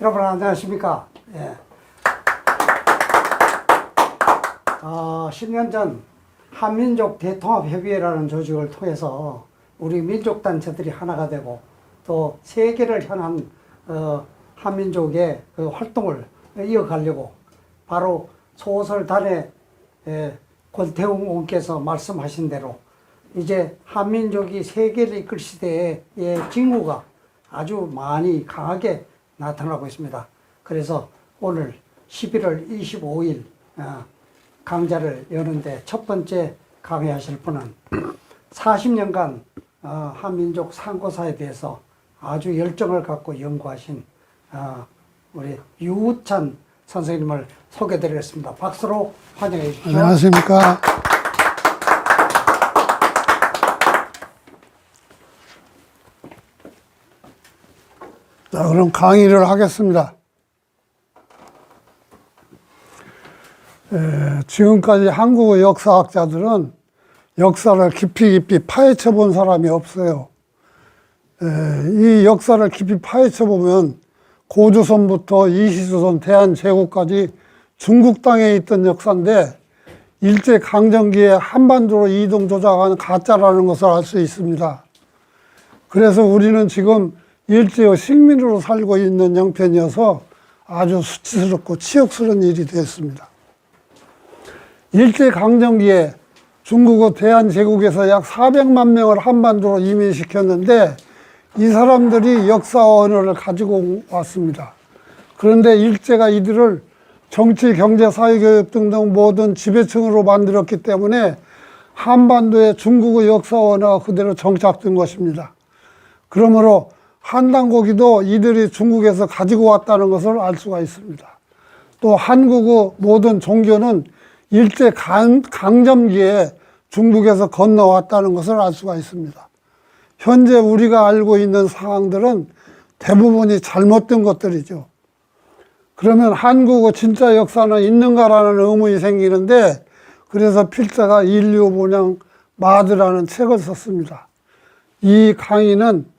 여러분 안녕하십니까? 예. 10년 전 한민족 대통합협의회라는 조직을 통해서 우리 민족단체들이 하나가 되고 또 세계를 향한 한민족의 그 활동을 이어가려고 바로 소설단의 권태웅 원께서 말씀하신 대로 이제 한민족이 세계를 이끌 시대의 징후가 아주 많이 강하게 나타나고 있습니다. 그래서 오늘 11월 25일 강좌를 여는데 첫 번째 강의하실 분은 40년간 한민족 상고사에 대해서 아주 열정을 갖고 연구하신 우리 유우찬 선생님을 소개드리겠습니다. 박수로 환영해 주십시오. 안녕하십니까. 자, 그럼 강의를 하겠습니다. 지금까지 한국의 역사학자들은 역사를 깊이 파헤쳐 본 사람이 없어요. 이 역사를 깊이 파헤쳐 보면 고조선부터 이시조선 대한제국까지 중국 땅에 있던 역사인데 일제강점기에 한반도로 이동 조작한 가짜라는 것을 알 수 있습니다. 그래서 우리는 지금 일제의 식민으로 살고 있는 형편이어서 아주 수치스럽고 치욕스러운 일이 되었습니다. 일제강점기에 중국의 대한제국에서 약 400만 명을 한반도로 이민시켰는데 이 사람들이 역사와 언어를 가지고 왔습니다. 그런데 일제가 이들을 정치, 경제, 사회교육 등등 모든 지배층으로 만들었기 때문에 한반도에 중국의 역사와 언어가 그대로 정착된 것입니다. 그러므로 한당고기도 이들이 중국에서 가지고 왔다는 것을 알 수가 있습니다. 또 한국의 모든 종교는 일제 강점기에 중국에서 건너왔다는 것을 알 수가 있습니다. 현재 우리가 알고 있는 상황들은 대부분이 잘못된 것들이죠. 그러면 한국의 진짜 역사는 있는가라는 의문이 생기는데 그래서 필자가 인류 본향 마드라는 책을 썼습니다. 이 강의는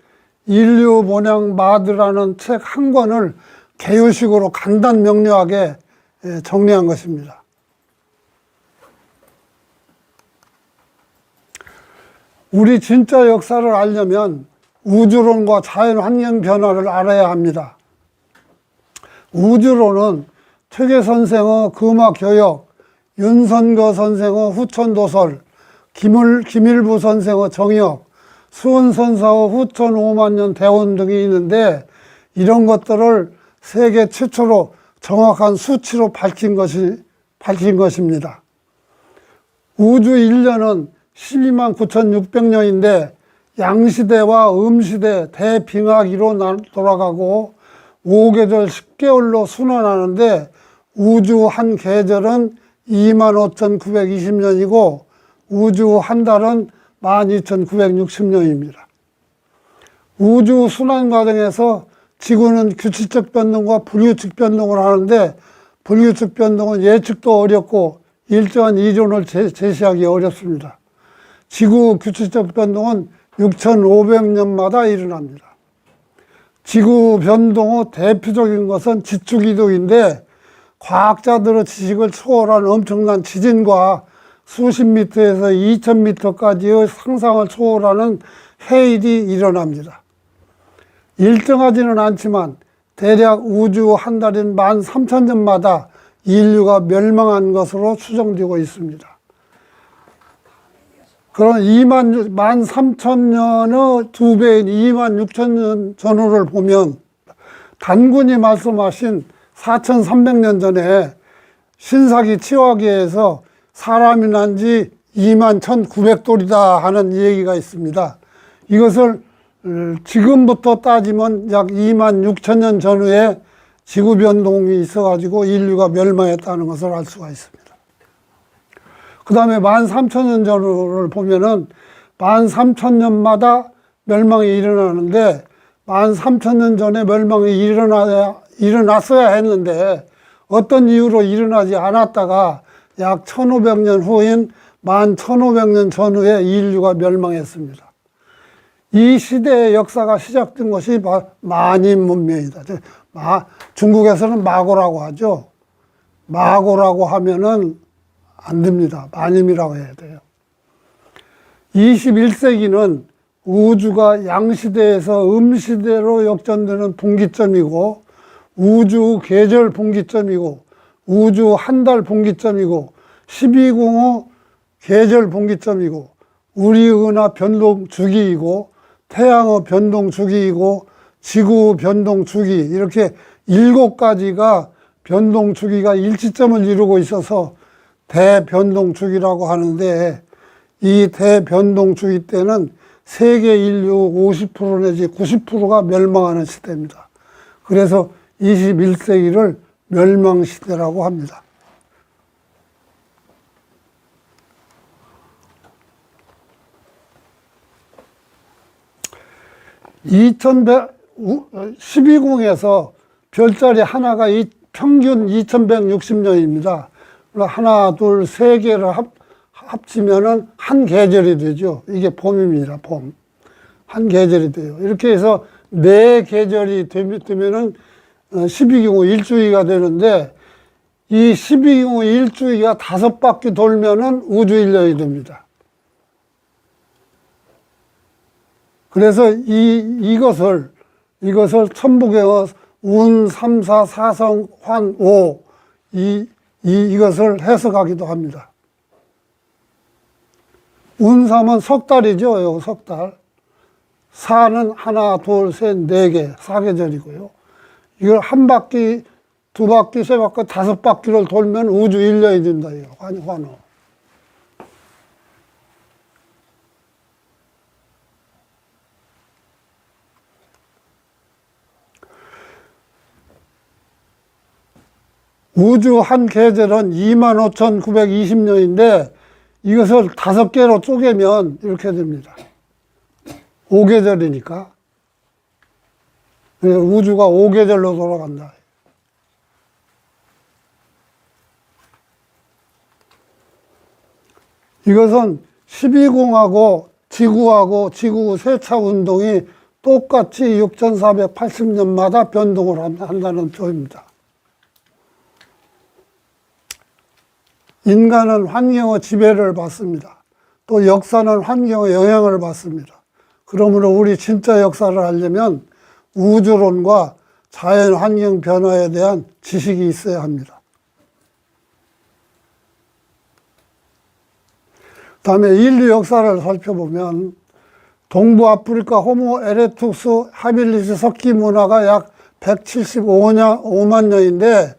인류 본향 마드라는 책 한 권을 개요식으로 간단 명료하게 정리한 것입니다. 우리 진짜 역사를 알려면 우주론과 자연환경 변화를 알아야 합니다. 우주론은 퇴계 선생의 금화교역, 윤선거 선생의 후천도설, 김일부 선생의 정역, 수원선사의 후천 5만 년 대원 등이 있는데 이런 것들을 세계 최초로 정확한 수치로 밝힌 것입니다. 우주 인류는 12만 9,600년인데 양시대와 음시대 대빙하기로 돌아가고 5계절 10개월로 순환하는데 우주 한 계절은 25,920년이고 우주 한 달은 12,960년입니다. 우주 순환 과정에서 지구는 규칙적 변동과 불규칙 변동을 하는데 불규칙 변동은 예측도 어렵고 일정한 이론을 제시하기 어렵습니다. 지구 규칙적 변동은 6,500년마다 일어납니다. 지구 변동의 대표적인 것은 지축이동인데 과학자들의 지식을 초월한 엄청난 지진과 수십 미터에서 2,000미터까지의 상상을 초월하는 해일이 일어납니다. 일정하지는 않지만 대략 우주 한 달인 13,000년마다 인류가 멸망한 것으로 추정되고 있습니다. 그런 13,000년의 두 배인 26,000년 전후를 보면 단군이 말씀하신 4,300년 전에 신사기 치화기에서 사람이 난 지 21,900돌이다 하는 얘기가 있습니다. 이것을 지금부터 따지면 약 26,000년 전후에 지구 변동이 있어가지고 인류가 멸망했다는 것을 알 수가 있습니다. 그 다음에 13,000년 전후를 보면은 13,000년마다 멸망이 일어나는데 13,000년 전에 멸망이 일어났어야 했는데 어떤 이유로 일어나지 않았다가 약 1,500년 후인 11,500년 전후에 인류가 멸망했습니다. 이 시대의 역사가 시작된 것이 만인 문명이다. 중국에서는 마고라고 하죠. 마고라고 하면은 안 됩니다. 만임이라고 해야 돼요. 21세기는 우주가 양시대에서 음시대로 역전되는 분기점이고, 우주 계절 분기점이고, 우주 한 달 분기점이고, 12공호 계절 분기점이고, 우리 은하 변동 주기이고, 태양의 변동 주기이고, 지구 변동 주기, 이렇게 7가지가 변동 주기가 일치점을 이루고 있어서 대변동 주기라고 하는데, 이 대변동 주기 때는 세계 인류 50% 내지 90%가 멸망하는 시대입니다. 그래서 21세기를 멸망시대라고 합니다. 12공에서 별자리 하나가 평균 2160년입니다. 하나, 둘, 세 개를 합치면은 한 계절이 되죠. 이게 봄입니다. 봄. 한 계절이 돼요. 이렇게 해서 네 계절이 되면은 12공호 일주기가 되는데, 이 12공호 일주기가 5바퀴 돌면은 우주 1년이 됩니다. 그래서 이것을 천부경어 운, 삼사, 사성, 환, 오, 이것을 해석하기도 합니다. 운삼은 석 달이죠. 요 석 달. 사는 하나, 둘, 셋, 네 개, 4계절이고요. 이걸 한 바퀴, 두 바퀴, 세 바퀴, 5바퀴를 돌면 우주 1년이 된다. 환호. 우주 한 계절은 25,920년인데 이것을 5개로 쪼개면 이렇게 됩니다. 5계절이니까. 우주가 5계절로 돌아간다. 이것은 12공하고 지구 세차 운동이 똑같이 6,480년마다 변동을 한다는 표입니다. 인간은 환경의 지배를 받습니다. 또 역사는 환경의 영향을 받습니다. 그러므로 우리 진짜 역사를 알려면 우주론과 자연 환경 변화에 대한 지식이 있어야 합니다. 다음에 인류 역사를 살펴보면 동부아프리카 호모 에레투스 하빌리스 석기 문화가 약 175만 년인데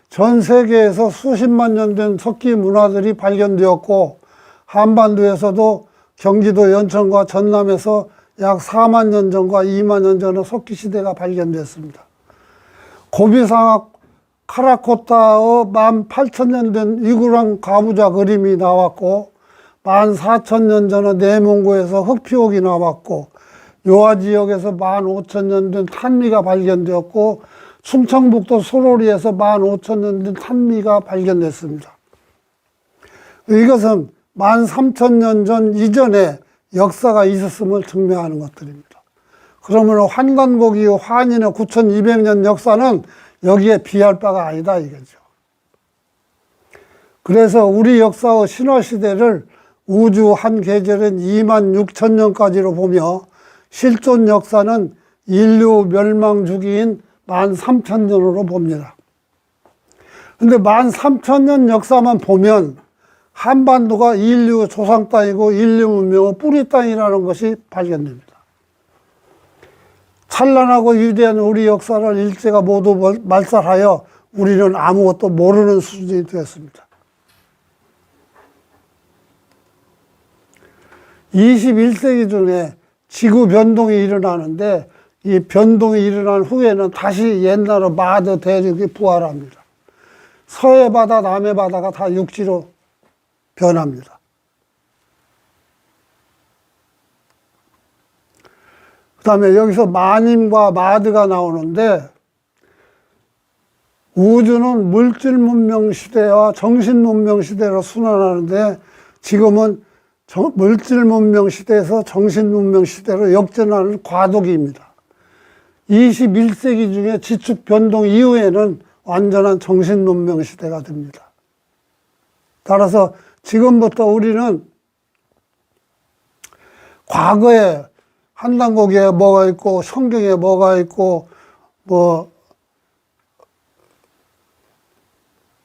전 세계에서 수십만 년 된 석기 문화들이 발견되었고, 한반도에서도 경기도 연천과 전남에서 약 4만 년 전과 2만 년 전의 석기 시대가 발견됐습니다. 고비상학 카라코타의 18,000년 된 이구랑 가부좌 그림이 나왔고, 14,000년 전에 내몽고에서 흑피옥이 나왔고, 요하 지역에서 15,000년 된 탄미가 발견되었고, 충청북도 소로리에서 15,000년 된 탄미가 발견됐습니다. 이것은 13,000년 전 이전에 역사가 있었음을 증명하는 것들입니다. 그러면 환관곡 이후 환인의 9,200년 역사는 여기에 비할 바가 아니다 이거죠. 그래서 우리 역사의 신화시대를 우주 한 계절인 26,000년까지로 보며 실존 역사는 인류 멸망 주기인 13,000년으로 봅니다. 근데 13,000년 역사만 보면 한반도가 인류 조상 땅이고 인류 문명의 뿌리 땅이라는 것이 발견됩니다. 찬란하고 위대한 우리 역사를 일제가 모두 말살하여 우리는 아무것도 모르는 수준이 되었습니다. 21세기 중에 지구 변동이 일어나는데 이 변동이 일어난 후에는 다시 옛날의 마더 대륙이 부활합니다. 서해 바다, 남해 바다가 다 육지로 변합니다. 그 다음에 여기서 만임과 마드가 나오는데, 우주는 물질 문명 시대와 정신 문명 시대로 순환하는데 지금은 물질 문명 시대에서 정신 문명 시대로 역전하는 과도기입니다. 21세기 중에 지축 변동 이후에는 완전한 정신 문명 시대가 됩니다. 따라서 지금부터 우리는 과거에 한단고기에 뭐가 있고 성경에 뭐가 있고 뭐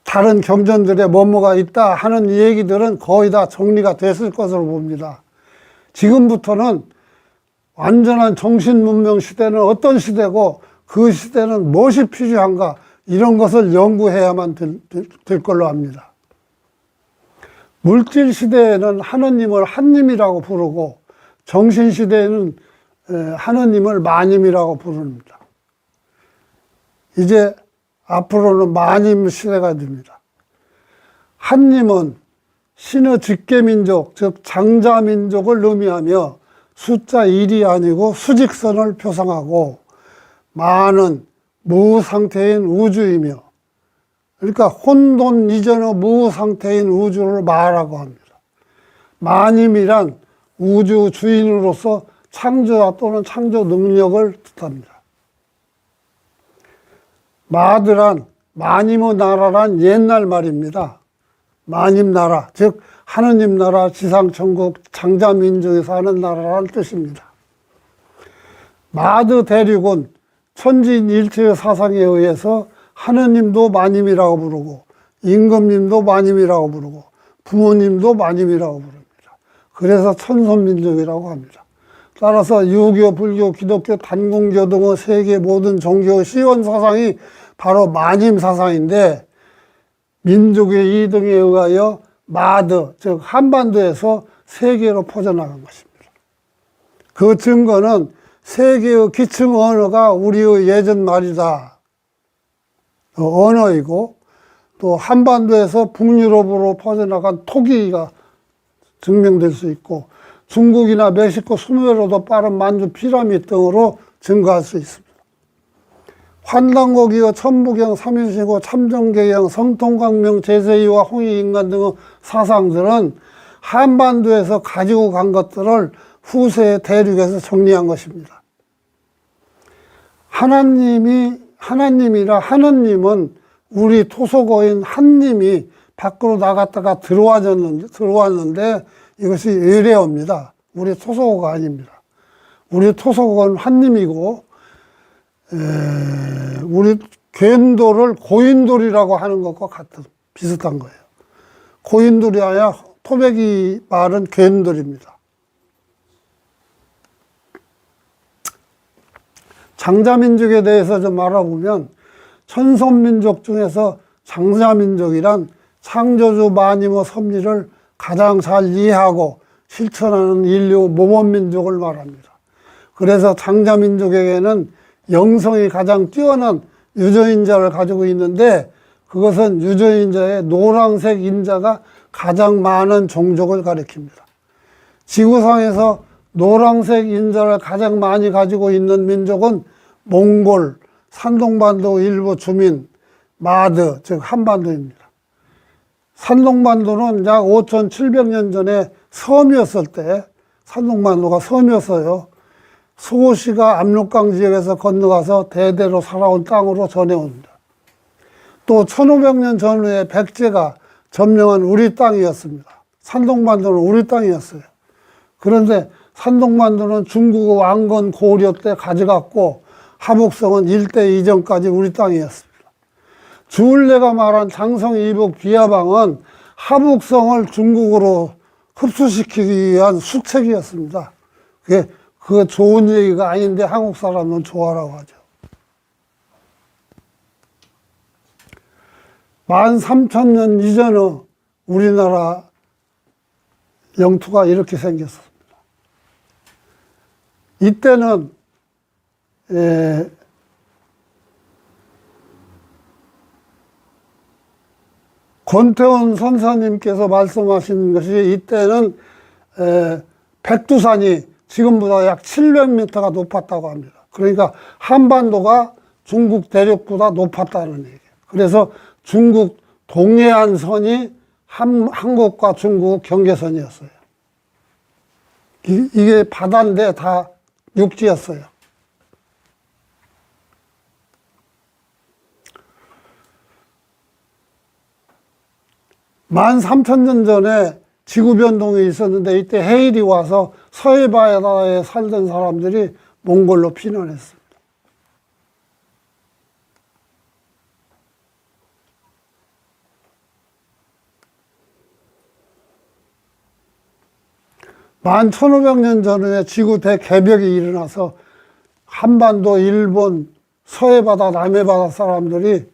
다른 경전들에 뭐뭐가 있다 하는 얘기들은 거의 다 정리가 됐을 것으로 봅니다. 지금부터는 완전한 정신문명 시대는 어떤 시대고 그 시대는 무엇이 필요한가 이런 것을 연구해야만 될 걸로 합니다. 물질 시대에는 하느님을 한님이라고 부르고 정신 시대에는 하느님을 마님이라고 부릅니다. 이제 앞으로는 마님 시대가 됩니다. 한님은 신의 직계민족, 즉 장자민족을 의미하며 숫자 1이 아니고 수직선을 표상하고 많은 무상태인 우주이며, 그러니까 혼돈 이전의 무상태인 우주를 마라고 합니다. 마님이란 우주 주인으로서 창조와 또는 창조 능력을 뜻합니다. 마드란 마님의 나라란 옛날 말입니다. 마님 나라, 즉 하느님 나라, 지상천국, 장자민족이 사는 나라란 뜻입니다. 마드 대륙은 천지인일체의 사상에 의해서 하느님도 마님이라고 부르고 임금님도 마님이라고 부르고 부모님도 마님이라고 부릅니다. 그래서 천손민족이라고 합니다. 따라서 유교, 불교, 기독교, 단공교 등의 세계 모든 종교의 시원 사상이 바로 마님 사상인데, 민족의 이동에 의하여 마드, 즉 한반도에서 세계로 퍼져나간 것입니다. 그 증거는 세계의 기층 언어가 우리의 예전 말이다. 언어이고, 또 한반도에서 북유럽으로 퍼져나간 토기가 증명될 수 있고, 중국이나 멕시코 20배로도 빠른 만주 피라미드 등으로 증거할 수 있습니다. 환단고기와 천부경, 삼윤시고, 참정계경, 성통광명, 제세이와 홍익인간 등의 사상들은 한반도에서 가지고 간 것들을 후세의 대륙에서 정리한 것입니다. 하나님이라 하느님은 우리 토속어인 한님이 밖으로 나갔다가 들어왔는데 이것이 외래어입니다. 우리 토속어가 아닙니다. 우리 토속어는 한님이고, 우리 괜돌을 고인돌이라고 하는 것과 비슷한 거예요. 고인돌이 아니라 토백이 말은 괜돌입니다. 장자민족에 대해서 좀 알아보면 천손민족 중에서 장자민족이란 창조주 마님의 섭리를 가장 잘 이해하고 실천하는 인류 모범민족을 말합니다. 그래서 장자민족에게는 영성이 가장 뛰어난 유저인자를 가지고 있는데, 그것은 유저인자의 노란색 인자가 가장 많은 종족을 가리킵니다. 지구상에서 노란색 인자를 가장 많이 가지고 있는 민족은 몽골, 산동반도 일부 주민, 마드, 즉 한반도입니다. 산동반도는 약 5,700년 전에 섬이었을 때, 산동반도가 섬이었어요. 소시가 압록강 지역에서 건너가서 대대로 살아온 땅으로 전해옵니다. 또 1500년 전후에 백제가 점령한 우리 땅이었습니다. 산동반도는 우리 땅이었어요. 그런데 산동반도는 중국의 왕건 고려 때 가져갔고, 하북성은 일대 이전까지 우리 땅이었습니다. 주울레가 말한 장성 이북 비하방은 하북성을 중국으로 흡수시키기 위한 수책이었습니다. 그게 좋은 얘기가 아닌데 한국 사람은 좋아라고 하죠. 13,000년 이전의 우리나라 영토가 이렇게 생겼습니다. 이때는 권태원 선사님께서 말씀하신 것이, 이때는 백두산이 지금보다 약 700m가 높았다고 합니다. 그러니까 한반도가 중국 대륙보다 높았다는 얘기예요. 그래서 중국 동해안선이 한국과 중국 경계선이었어요. 이게 바다인데 다 육지였어요. 13,000년 전에 지구 변동이 있었는데 이때 해일이 와서 서해 바다에 살던 사람들이 몽골로 피난했습니다. 만 1,500년 전에 지구 대개벽이 일어나서 한반도, 일본, 서해바다, 남해바다 사람들이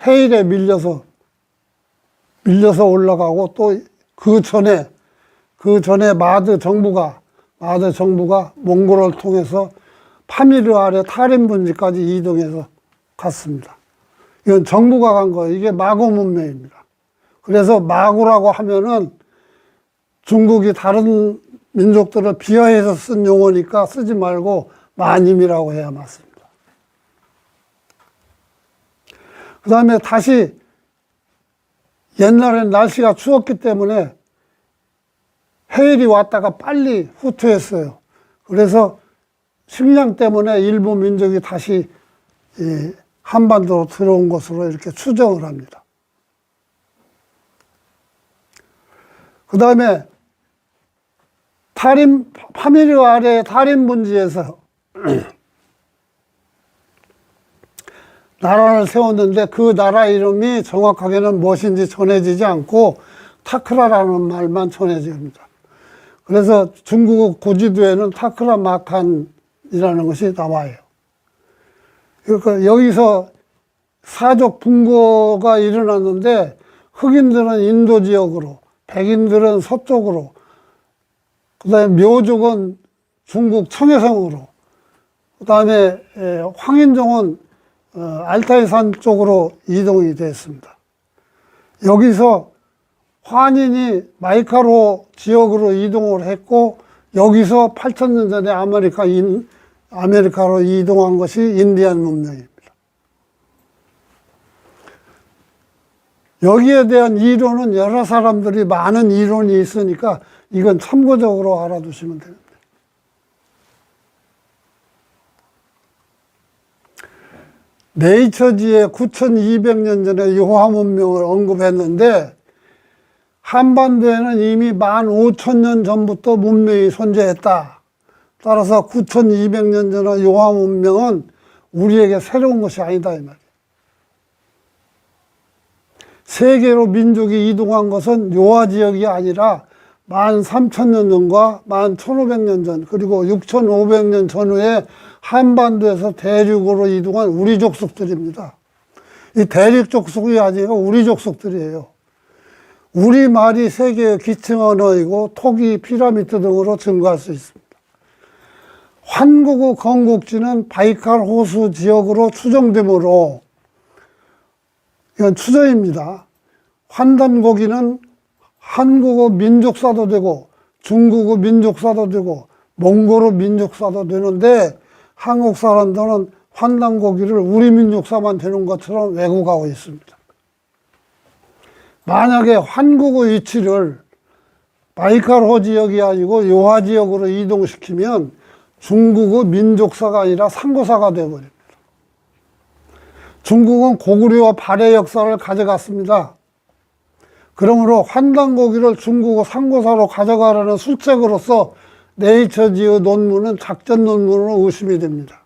해일에 밀려서 올라가고 또 그 전에 마드 정부가 몽골을 통해서 파미르 아래 타림 분지까지 이동해서 갔습니다. 이건 정부가 간 거예요. 이게 마고 문명입니다. 그래서 마고라고 하면은 중국이 다른 민족들을 비하해서 쓴 용어니까 쓰지 말고 마님이라고 해야 맞습니다. 그 다음에 다시 옛날엔 날씨가 추웠기 때문에 해일이 왔다가 빨리 후퇴했어요. 그래서 식량 때문에 일부 민족이 다시 한반도로 들어온 것으로 이렇게 추정을 합니다. 그 다음에 파미르 아래 타림 분지에서 나라를 세웠는데 그 나라 이름이 정확하게는 무엇인지 전해지지 않고 타크라라는 말만 전해집니다. 그래서 중국 고지도에는 타크라 마칸이라는 것이 나와요. 그러니까 여기서 사족 분고가 일어났는데 흑인들은 인도 지역으로, 백인들은 서쪽으로, 그 다음에 묘족은 중국 청해성으로, 그 다음에 황인종은 알타이산 쪽으로 이동이 됐습니다. 여기서 환인이 마이카로 지역으로 이동을 했고 여기서 8,000년 전에 아메리카로 이동한 것이 인디안 문명입니다. 여기에 대한 이론은 여러 사람들이 많은 이론이 있으니까 이건 참고적으로 알아두시면 됩니다. 네이처지에 9,200년 전에 요하 문명을 언급했는데 한반도에는 이미 15,000년 전부터 문명이 존재했다. 따라서 9,200년 전의 요하 문명은 우리에게 새로운 것이 아니다 이 말이에요. 세계로 민족이 이동한 것은 요하 지역이 아니라 13,000년 전과 11,500년 전 그리고 6,500년 전후에 한반도에서 대륙으로 이동한 우리 족속들입니다. 이 대륙 족속이 아니고 우리 족속들이에요. 우리말이 세계의 기층 언어이고 토기, 피라미드 등으로 증거할 수 있습니다. 환국의 건국지는 바이칼 호수 지역으로 추정되므로 이건 추정입니다. 환단고기는 한국어 민족사도 되고 중국어 민족사도 되고 몽골어 민족사도 되는데 한국 사람들은 환단고기를 우리 민족사만 되는 것처럼 왜곡하고 있습니다. 만약에 한국의 위치를 바이칼호 지역이 아니고 요하 지역으로 이동시키면 중국의 민족사가 아니라 상고사가 되어버립니다. 중국은 고구려와 발해 역사를 가져갔습니다. 그러므로 환단고기를 중국어 상고사로 가져가라는 술책으로서 네이처지의 논문은 작전 논문으로 의심이 됩니다.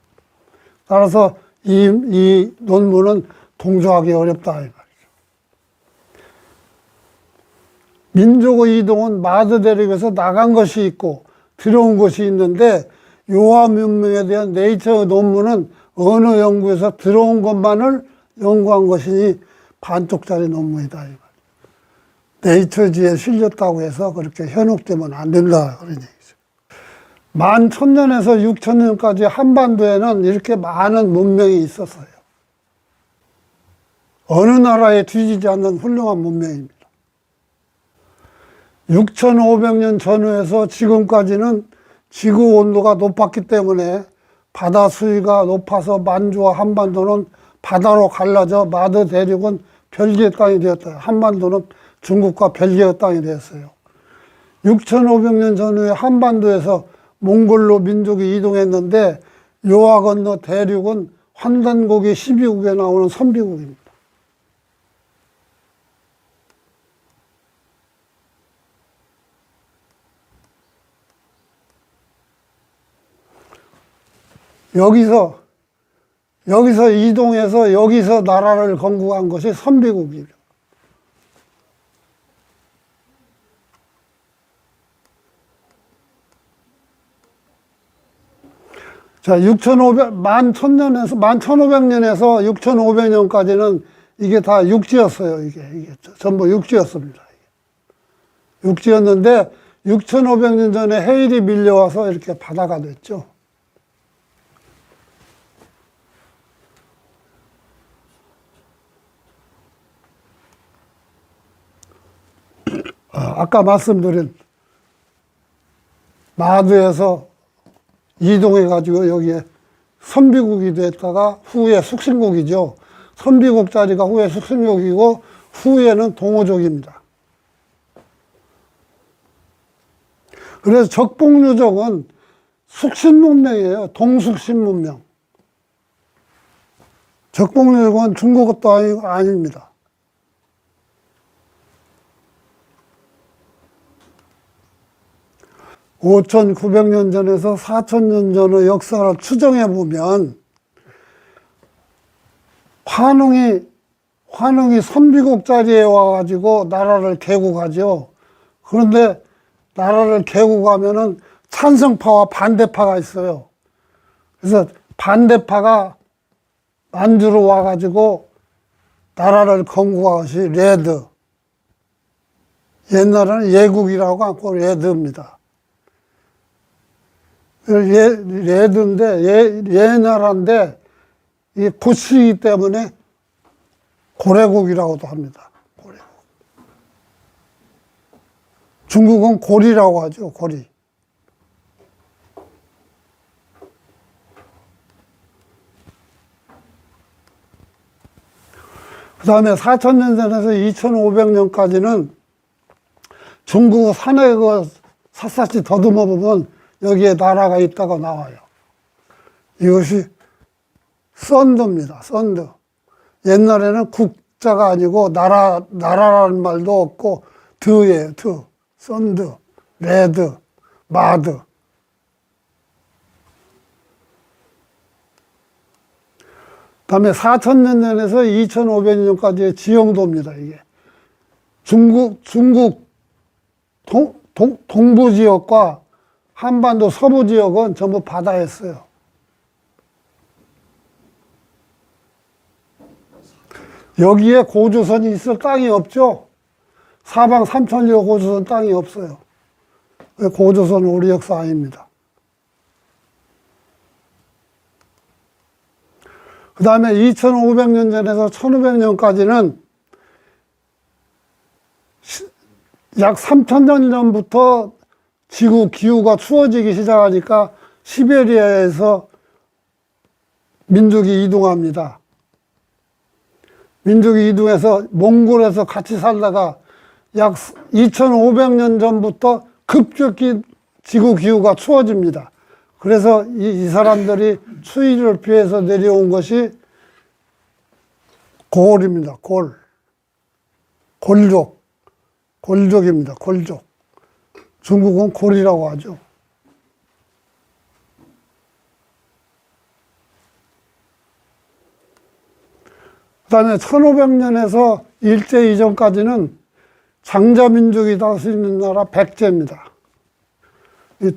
따라서 이 논문은 동조하기 어렵다 이 말이죠. 민족의 이동은 마드 대륙에서 나간 것이 있고 들어온 것이 있는데 요하 문명에 대한 네이처 논문은 언어 연구에서 들어온 것만을 연구한 것이니 반쪽짜리 논문이다 이 말이에요. 네이처지에 실렸다고 해서 그렇게 현혹되면 안 된다 그런 얘기죠. 11,000년에서 6,000년까지 한반도에는 이렇게 많은 문명이 있었어요. 어느 나라에 뒤지지 않는 훌륭한 문명입니다. 6,500년 전후에서 지금까지는 지구 온도가 높았기 때문에 바다 수위가 높아서 만주와 한반도는 바다로 갈라져 마드 대륙은 별개의 땅이 되었다. 한반도는 중국과 별개의 땅이 되었어요. 6,500년 전후에 한반도에서 몽골로 민족이 이동했는데 요하 건너 대륙은 환단고기 12국에 나오는 선비국입니다. 여기서 이동해서 여기서 나라를 건국한 것이 선비국입니다. 자, 11,500년에서 6,500년까지는 이게 다 육지였어요. 이게 전부 육지였습니다. 육지였는데 6,500년 전에 해일이 밀려와서 이렇게 바다가 됐죠. 아까 말씀드린 마두에서 이동해가지고 여기에 선비국이 됐다가 후에 숙신국이죠. 선비국 자리가 후에 숙신국이고 후에는 동호족입니다. 그래서 적봉유족은 숙신문명이에요. 동숙신문명. 적봉유족은 중국도 아닙니다. 5,900년 전에서 4,000년 전의 역사를 추정해 보면 환웅이 선비국 자리에 와가지고 나라를 개국하죠. 그런데 나라를 개국하면은 찬성파와 반대파가 있어요. 그래서 반대파가 만주로 와가지고 나라를 건국한 것이 레드. 옛날에는 예국이라고 하고 레드입니다. 레드인데, 나라인데, 이 고치이기 때문에 고래국이라고도 합니다. 고래국. 중국은 고리라고 하죠, 고리. 그 다음에 4,000년 전에서 2,500년까지는 중국 산에 샅샅이 더듬어 보면 여기에 나라가 있다고 나와요. 이것이 썬드입니다. 썬드. 옛날에는 국자가 아니고 나라라는 말도 없고 드예요. 드. 썬드, 레드, 마드. 그다음에 4,000년 전에서 2,500년까지의 지형도입니다. 이게 중국 동부 지역과 한반도 서부 지역은 전부 바다였어요. 여기에 고조선이 있을 땅이 없죠. 사방 3,000여 고조선 땅이 없어요. 고조선은 우리 역사 아닙니다. 그 다음에 2,500년 전에서 1,500년까지는 약 3,000년 전부터 지구 기후가 추워지기 시작하니까 시베리아에서 민족이 이동합니다. 민족이 이동해서 몽골에서 같이 살다가 약 2,500년 전부터 급격히 지구 기후가 추워집니다. 그래서 이 사람들이 추위를 피해서 내려온 것이 골입니다. 골족입니다. 골족. 중국은 골이라고 하죠. 그 다음에 1500년에서 일제 이전까지는 장자민족이 다스리는 나라 백제입니다.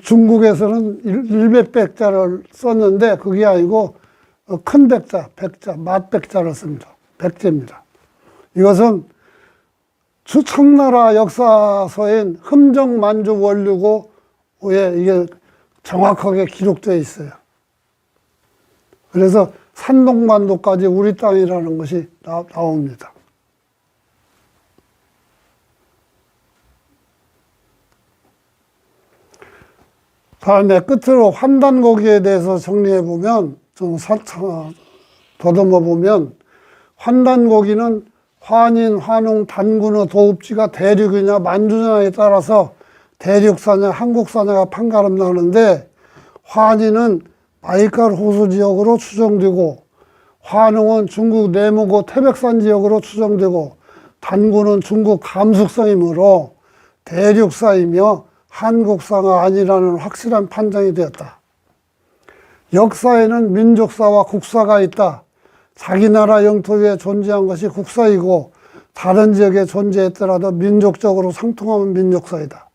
중국에서는 일백백자를 썼는데 그게 아니고 큰 백자, 맛백자를 씁니다. 백제입니다. 이것은 청나라 역사서인 흠정만주원류고에 이게 정확하게 기록되어 있어요. 그래서 산동반도까지 우리 땅이라는 것이 나옵니다. 다음에 끝으로 환단고기에 대해서 정리해 보면, 좀 더듬어 보면, 환단고기는 환인, 환웅, 단군의 도읍지가 대륙이냐 만주냐에 따라서 대륙사냐, 한국사냐가 판가름 나는데 환희는 바이칼 호수 지역으로 추정되고 환웅은 중국 내무고 태백산 지역으로 추정되고 단군은 중국 감숙성이므로 대륙사이며 한국사가 아니라는 확실한 판정이 되었다. 역사에는 민족사와 국사가 있다. 자기 나라 영토 위에 존재한 것이 국사이고 다른 지역에 존재했더라도 민족적으로 상통하면 민족사이다.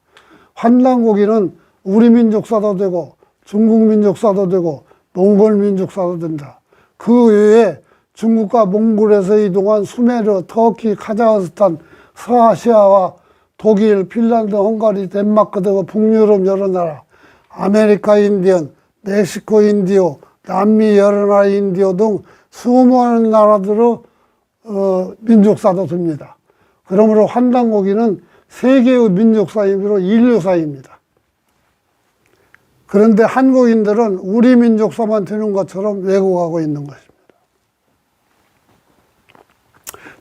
환단고기는 우리 민족사도 되고 중국 민족사도 되고 몽골 민족사도 된다. 그 외에 중국과 몽골에서 이동한 수메르, 터키, 카자흐스탄, 서아시아와 독일, 핀란드, 헝가리, 덴마크 등 북유럽 여러 나라, 아메리카 인디언, 멕시코 인디오, 남미 여러 나라 인디오 등 수많은 나라들의 민족사도 됩니다. 그러므로 환단고기는 세계의 민족사이므로 인류사입니다. 그런데 한국인들은 우리 민족사만 되는 것처럼 왜곡하고 있는 것입니다.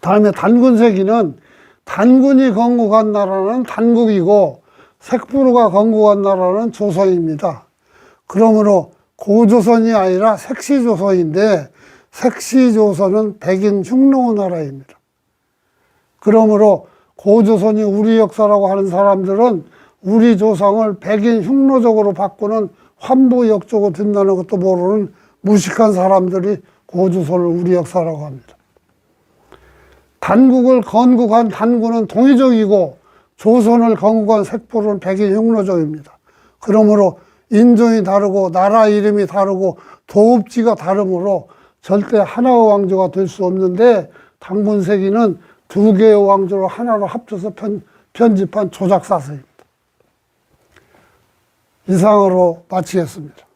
다음에 단군세기는 단군이 건국한 나라는 단국이고 색부르가 건국한 나라는 조선입니다. 그러므로 고조선이 아니라 색시조선인데 색시조선은 백인 흉노 나라입니다. 그러므로 고조선이 우리 역사라고 하는 사람들은 우리 조상을 백인 흉노적으로 바꾸는 환부역조가 된다는 것도 모르는 무식한 사람들이 고조선을 우리 역사라고 합니다. 단국을 건국한 단군은 동이족이고 조선을 건국한 색부르는 백인 흉노족입니다. 그러므로 인종이 다르고 나라 이름이 다르고 도읍지가 다르므로 절대 하나의 왕조가 될 수 없는데 단군세기는 두 개의 왕조를 하나로 합쳐서 편집한 조작사서입니다. 이상으로 마치겠습니다.